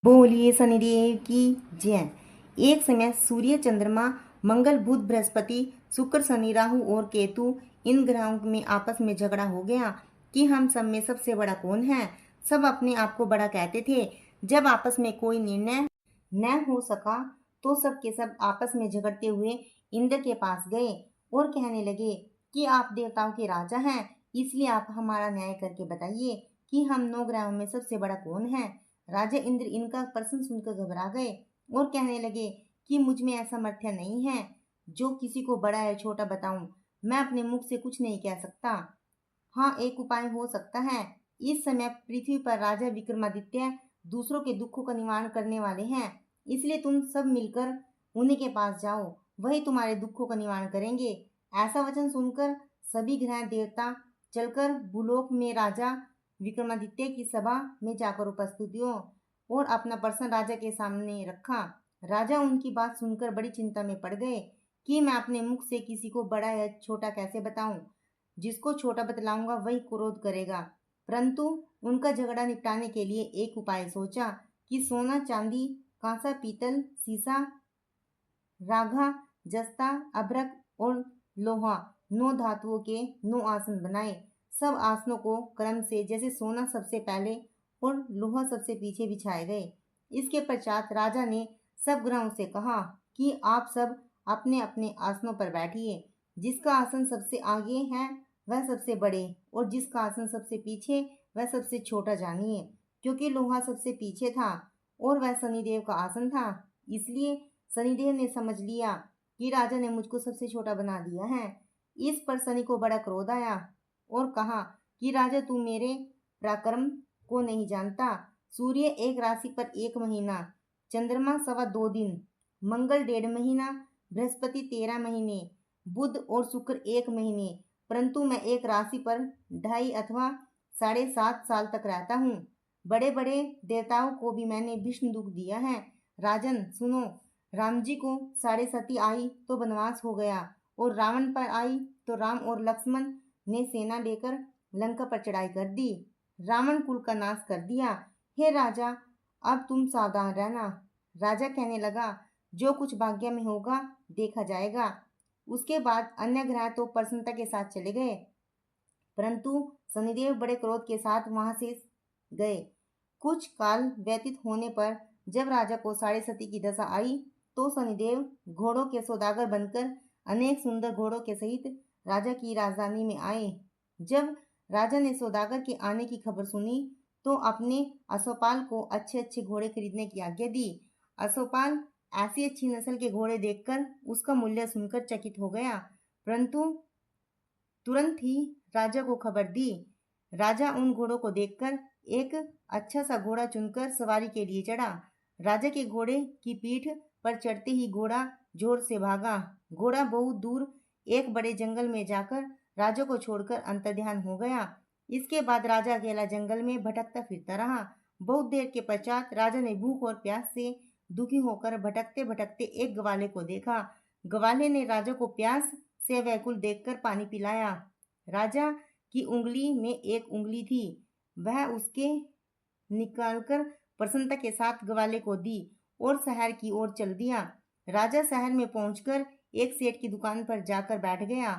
बोलिए शनिदेव की जय। एक समय सूर्य, चंद्रमा, मंगल, बुध, बृहस्पति, शुक्र, शनि, राहु और केतु इन ग्रहों में आपस में झगड़ा हो गया कि हम सब में सबसे बड़ा कौन है। सब अपने आप को बड़ा कहते थे। जब आपस में कोई निर्णय न हो सका तो सब के सब आपस में झगड़ते हुए इंद्र के पास गए और कहने लगे कि आप देवताओं के राजा हैं, इसलिए आप हमारा न्याय करके बताइए कि हम 9 ग्रहों में सबसे बड़ा कौन है। राजा इंद्र इनका प्रश्न सुनकर घबरा गए और कहने लगे कि मुझ में ऐसा सामर्थ्य नहीं है जो किसी को बड़ा या छोटा बताऊं। मैं अपने मुख से कुछ नहीं कह सकता। हाँ, एक उपाय हो सकता है। इस समय पृथ्वी पर राजा विक्रमादित्य दूसरों के दुखों का निवारण करने वाले हैं, इसलिए तुम सब मिलकर उन्हीं के पास जाओ, वही तुम्हारे दुखों का निवारण करेंगे। ऐसा वचन सुनकर सभी ग्रह देवता चलकर भूलोक में राजा विक्रमादित्य की सभा में जाकर उपस्थित हुए और अपना प्रश्न राजा के सामने रखा। राजा उनकी बात सुनकर बड़ी चिंता में पड़ गए कि मैं अपने मुख से किसी को बड़ा या छोटा कैसे बताऊं। जिसको छोटा बतलाऊंगा वही क्रोध करेगा। परंतु उनका झगड़ा निपटाने के लिए एक उपाय सोचा कि सोना, चांदी, कांसा, पीतल, सीसा, राघा, जस्ता, अभ्रक और लोहा 9 धातुओं के 9 आसन बनाए। सब आसनों को क्रम से जैसे सोना सबसे पहले और लोहा सबसे पीछे बिछाए गए। इसके पश्चात राजा ने सब ग्रहों से कहा कि आप सब अपने अपने आसनों पर बैठिए। जिसका आसन सबसे आगे है वह सबसे बड़े और जिसका आसन सबसे पीछे वह सबसे छोटा जानिए। क्योंकि लोहा सबसे पीछे था और वह शनिदेव का आसन था, इसलिए शनिदेव ने समझ लिया कि राजा ने मुझको सबसे छोटा बना दिया है। इस पर शनि को बड़ा क्रोध आया और कहा कि राजा, तू मेरे पराक्रम को नहीं जानता। सूर्य एक राशि पर 1 महीना, चंद्रमा 2.25 दिन, मंगल 1.5 महीना, बृहस्पति 13 महीने, बुध और शुक्र 1 महीने, परंतु मैं एक राशि पर 2.5 अथवा 7.5 साल तक रहता हूँ। बड़े बड़े देवताओं को भी मैंने भीषण दुख दिया है। राजन सुनो, राम जी को 7.5 आई तो वनवास हो गया और रावण पर आई तो राम और लक्ष्मण ने सेना लेकर लंका पर चढ़ाई कर दी, रावण कुल का नाश कर दिया। हे राजा, अब तुम सावधान रहना। राजा कहने लगा, जो कुछ भाग्य में होगा देखा जाएगा। उसके बाद अन्य ग्रह तो प्रसन्नता के साथ चले गए, परंतु शनिदेव बड़े क्रोध के साथ वहां से गए। कुछ काल व्यतीत होने पर जब राजा को 7.5 की दशा आई तो शनिदेव घोड़ों के सौदागर बनकर अनेक सुंदर घोड़ों के सहित राजा की राजधानी में आए। जब राजा ने सौदागर के आने की खबर सुनी तो अपने अश्वपाल को अच्छे अच्छे घोड़े खरीदने की आज्ञा दी। अश्वपाल ऐसी अच्छी नस्ल के घोड़े देखकर उसका मूल्य सुनकर चकित हो गया, परंतु तुरंत ही राजा को खबर दी। राजा उन घोड़ों को देखकर एक अच्छा सा घोड़ा चुनकर सवारी के लिए चढ़ा। राजा के घोड़े की पीठ पर चढ़ते ही घोड़ा जोर से भागा। घोड़ा बहुत दूर एक बड़े जंगल में जाकर राजा को छोड़कर अंतर्ध्यान हो गया। इसके बाद राजा अकेला जंगल में भटकता फिरता रहा। बहुत देर के पश्चात राजा ने भूख और प्यास से दुखी होकर भटकते भटकते एक ग्वाले को देखा। ग्वाले ने राजा को प्यास से व्याकुल देखकर पानी पिलाया। राजा की उंगली में एक उंगली थी, वह उसके निकालकर प्रसन्नता के साथ ग्वाले को दी और शहर की ओर चल दिया। राजा शहर में पहुंचकर एक सेठ की दुकान पर जाकर बैठ गया।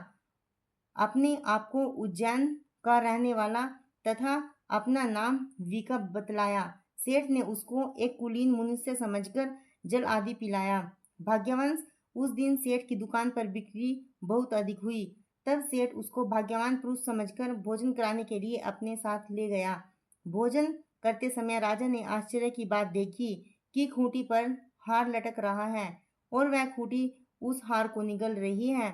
अपने आप को उज्जैन का रहने वाला तथा अपना नाम विका बतलाया। सेठ ने उसको एक कुलीन मनुष्य समझकर जल आदि पिलाया। भाग्यवंश उस दिन सेठ की दुकान पर बिक्री बहुत अधिक हुई। तब सेठ उसको भाग्यवान पुरुष समझकर भोजन कराने के लिए अपने साथ ले गया। भोजन करते समय राजा ने आश्चर्य की बात देखी कि खूंटी पर हार लटक रहा है और वह खूंटी उस हार को निगल रही है।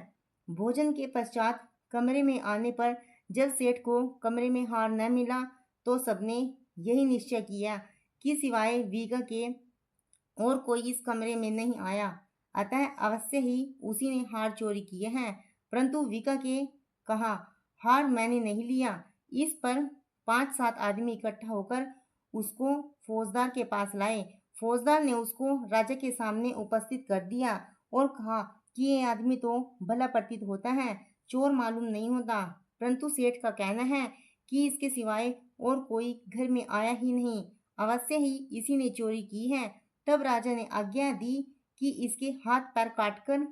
भोजन के पश्चात कमरे में आने पर जब सेठ को कमरे में हार न मिला तो सबने यही निश्चय किया कि सिवाय वीगा के और कोई इस कमरे में नहीं आया, अतः अवश्य ही उसी ने हार चोरी किए हैं। परंतु वीका के कहा, हार मैंने नहीं लिया। इस पर 5-7 आदमी इकट्ठा होकर उसको फौजदार के पास लाए। फौजदार ने उसको राजा के सामने उपस्थित कर दिया और कहा कि ये आदमी तो भला प्रतीत होता है, चोर मालूम नहीं होता, परंतु सेठ का कहना है कि इसके सिवाय और कोई घर में आया ही नहीं। अवश्य ही इसी ने चोरी की है। तब राजा ने आज्ञा दी कि इसके हाथ पैर काटकर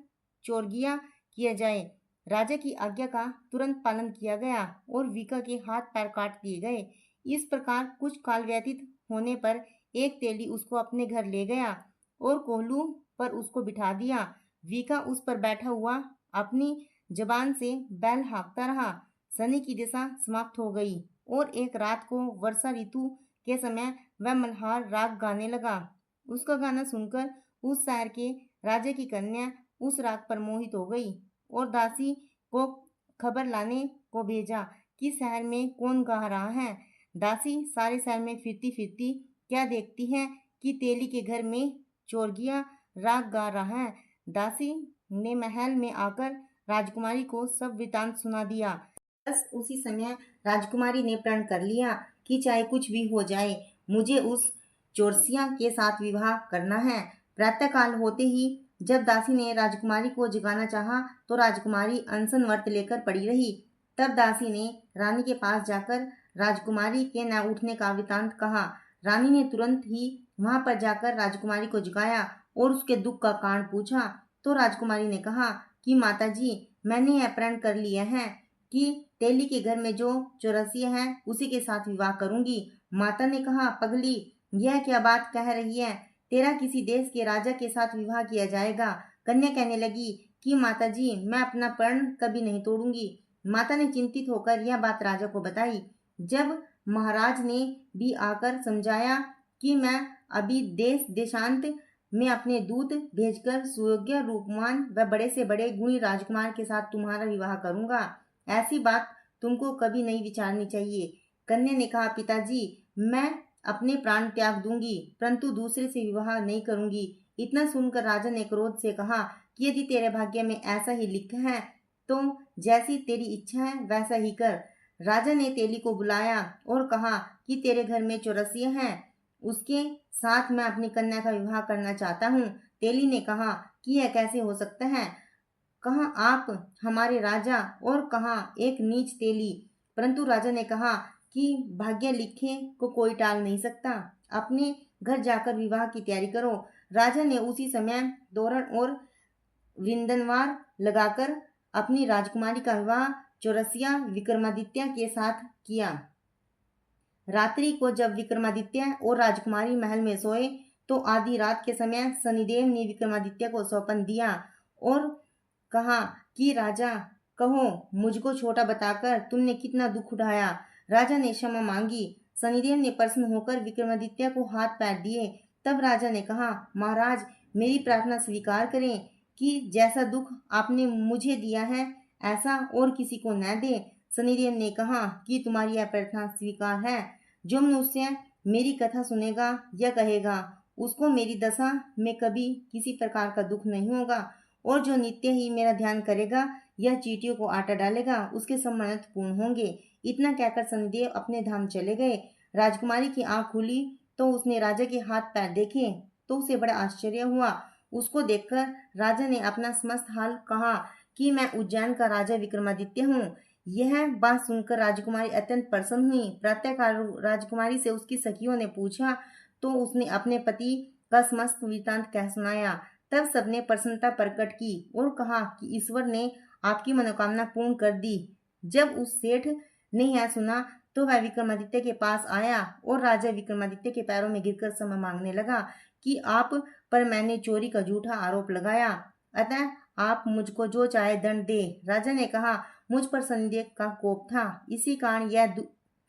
चोरगिया किया जाए। राजा की आज्ञा का तुरंत पालन किया गया और वीका के हाथ पैर काट दिए गए। इस प्रकार कुछ काल व्यतीत होने पर एक तेली उसको अपने घर ले गया और कोहलू पर उसको बिठा दिया। वीका उस पर बैठा हुआ अपनी जबान से बैल हाँकता रहा। शनि की दिशा समाप्त हो गई और एक रात को वर्षा ऋतु के समय वह मल्हार राग गाने लगा। उसका गाना सुनकर उस शहर के राजा की कन्या उस राग पर मोहित हो गई और दासी को खबर लाने को भेजा कि शहर में कौन गा रहा है। दासी सारे शहर में फिरती फिरती क्या देखती है कि तेली के घर में चोरगिया राग गा रहा है। दासी ने महल में आकर राजकुमारी को सब वृतांत सुना दिया। बस उसी समय राजकुमारी ने प्रण कर लिया कि चाहे कुछ भी हो जाए मुझे उस चोरसिया के साथ विवाह करना है। प्रातःकाल होते ही जब दासी ने राजकुमारी को जगाना चाहा तो राजकुमारी अनशन व्रत लेकर पड़ी रही। तब दासी ने रानी के पास जाकर राजकुमारी के न उठने का वृतांत कहा। रानी ने तुरंत ही वहां पर जाकर राजकुमारी को जगाया और उसके दुख का कारण पूछा। तो राजकुमारी ने कहा कि माताजी, मैंने यह प्रण कर लिया है कि तेली के घर में जो चौरसिया है उसी के साथ विवाह करूंगी। माता ने कहा, पगली, यह क्या बात कह रही है? तेरा किसी देश के राजा के साथ विवाह किया जाएगा। कन्या कहने लगी कि माताजी, मैं अपना प्रण कभी नहीं तोड़ूंगी। माता ने चिंतित होकर यह बात राजा को बताई। जब महाराज ने भी आकर समझाया कि मैं अभी देश देशांत में अपने दूत भेजकर सुयोग्य रूपवान व बड़े से बड़े गुणी राजकुमार के साथ तुम्हारा विवाह करूंगा, ऐसी बात तुमको कभी नहीं विचारनी चाहिए। कन्या ने कहा, पिताजी, मैं अपने प्राण त्याग दूंगी परंतु दूसरे से विवाह नहीं करूंगी। इतना सुनकर राजा ने क्रोध से कहा कि यदि तेरे भाग्य में ऐसा ही लिखा है तो जैसी तेरी इच्छा है वैसा ही कर। राजा ने तेली को बुलाया और कहा कि तेरे घर में चौरसिया है, उसके साथ मैं अपनी कन्या का विवाह करना चाहता हूँ। तेली ने कहा कि यह कैसे हो सकता है? कहाँ आप हमारे राजा और कहाँ एक नीच तेली। परंतु राजा ने कहा कि भाग्य लिखे को कोई टाल नहीं सकता। अपने घर जाकर विवाह की तैयारी करो। राजा ने उसी समय तोरण और विंदनवार लगाकर अपनी राजकुमारी का विवाह चौरसिया विक्रमादित्य के साथ किया। रात्रि को जब विक्रमादित्य और राजकुमारी महल में सोए तो आधी रात के समय शनिदेव ने विक्रमादित्य को सौंपन दिया और कहा कि राजा, कहो, मुझको छोटा बताकर तुमने कितना दुख उठाया। राजा ने क्षमा मांगी। शनिदेव ने प्रसन्न होकर विक्रमादित्य को हाथ पैर दिए। तब राजा ने कहा, महाराज, मेरी प्रार्थना स्वीकार करें कि जैसा दुख आपने मुझे दिया है ऐसा और किसी को न दे। शनिदेव ने कहा कि तुम्हारी यह प्रार्थना स्वीकार है। जो मनुष्य मेरी कथा सुनेगा या कहेगा उसको मेरी दशा में कभी किसी प्रकार का दुख नहीं होगा और जो नित्य ही मेरा ध्यान करेगा या चींटियों को आटा डालेगा उसके सब मन्नत पूर्ण होंगे। इतना कहकर शनिदेव अपने धाम चले गए। राजकुमारी की आंख खुली तो उसने राजा के हाथ पैर देखे तो उसे बड़ा आश्चर्य हुआ। उसको देखकर राजा ने अपना समस्त हाल कहा कि मैं उज्जैन का राजा विक्रमादित्य हूँ। यह बात सुनकर राजकुमारी अत्यंत प्रसन्न हुई। प्रातःकाल राजकुमारी से उसकी सखियों ने पूछा तो उसने अपने पति का समस्त वृत्तांत कह सुनाया। तब सबने प्रसन्नता प्रकट की और कहा कि ईश्वर ने आपकी मनोकामना पूर्ण कर दी। जब उस सेठ ने यह सुना तो वह विक्रमादित्य के पास आया और राजा विक्रमादित्य के पैरों में गिरकर क्षमा मांगने लगा कि आप पर मैंने चोरी का झूठा आरोप लगाया, अतः आप मुझको जो चाहे दंड दे। राजा ने कहा, मुझ पर शनिदेव का कोप था, इसी कारण यह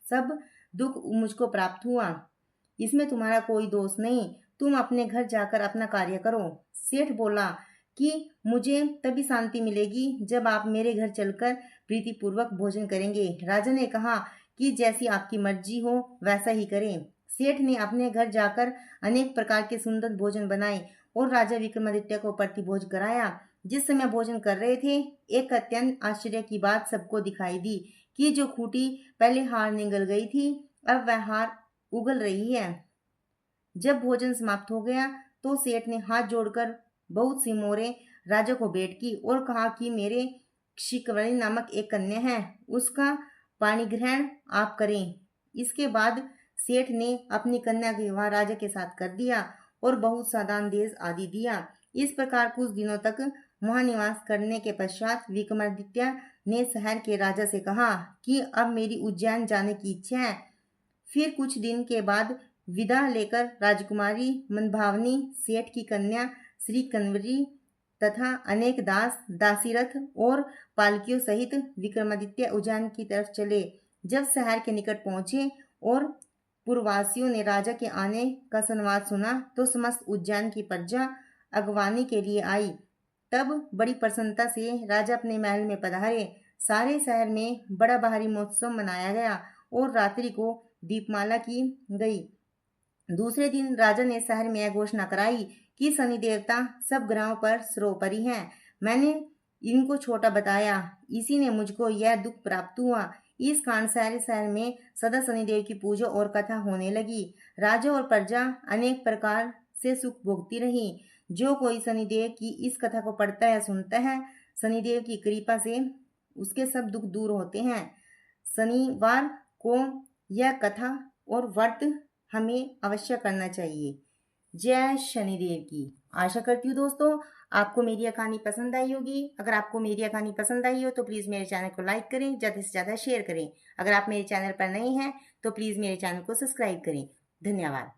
सब दुख मुझको प्राप्त हुआ। इसमें तुम्हारा कोई दोष नहीं। तुम अपने घर जाकर अपना कार्य करो। सेठ बोला कि मुझे तभी शांति मिलेगी जब आप मेरे घर चलकर प्रीतिपूर्वक भोजन करेंगे। राजा ने कहा कि जैसी आपकी मर्जी हो वैसा ही करें। सेठ ने अपने घर जाकर अनेक प्रकार के सुंदर भोजन बनाए और राजा विक्रमादित्य को प्रतिभोज कराया। जिस समय भोजन कर रहे थे एक अत्यंत आश्चर्य की बात सबको दिखाई दी कि जो खूंटी पहले हार निगल गई थी अब वह हार उगल रही है। जब भोजन समाप्त हो गया तो सेठ ने हाथ जोड़कर बहुत सी मोहरें राजा को भेंट की और कहा कि मेरे शिकवणी नामक एक कन्या है, उसका पाणी ग्रहण आप करें। इसके बाद सेठ ने अपनी कन्या का विवाह राजा के साथ कर दिया और बहुत सा दान देश आदि दिया। इस प्रकार कुछ दिनों तक वहां निवास करने के पश्चात विक्रमादित्य ने शहर के राजा से कहा कि अब मेरी उज्जैन जाने की इच्छा है। फिर कुछ दिन के बाद विदा लेकर राजकुमारी मनभावनी, सेठ की कन्या श्री कन्वरी तथा अनेक दास दासीरथ और पालकियों सहित विक्रमादित्य उज्जैन की तरफ चले। जब शहर के निकट पहुंचे और पूर्ववासियों ने राजा के आने का संवाद सुना तो समस्त उज्जैन की प्रजा अगवानी के लिए आई। तब बड़ी प्रसन्नता से राजा अपने महल में पधारे। सारे शहर में बड़ा भारी महोत्सव मनाया गया और रात्रि को दीपमाला की गई। दूसरे दिन राजा ने शहर में यह घोषणा कराई कि शनि देवता सब ग्रहों पर सर्वोपरि हैं। मैंने इनको छोटा बताया, इसी ने मुझको यह दुख प्राप्त हुआ। इस कारण सारे शहर में सदा शनिदेव की पूजा और कथा होने लगी। राजा और प्रजा अनेक प्रकार से सुख भोगती रही। जो कोई शनिदेव की इस कथा को पढ़ता है सुनता है, शनिदेव की कृपा से उसके सब दुख दूर होते हैं। शनिवार को यह कथा और व्रत हमें अवश्य करना चाहिए। जय शनिदेव की। आशा करती हूँ दोस्तों आपको मेरी यह कहानी पसंद आई होगी। अगर आपको मेरी यह कहानी पसंद आई हो तो प्लीज़ मेरे चैनल को लाइक करें, ज़्यादा से ज़्यादा शेयर करें। अगर आप मेरे चैनल पर नए हैं तो प्लीज़ मेरे चैनल को सब्सक्राइब करें। धन्यवाद।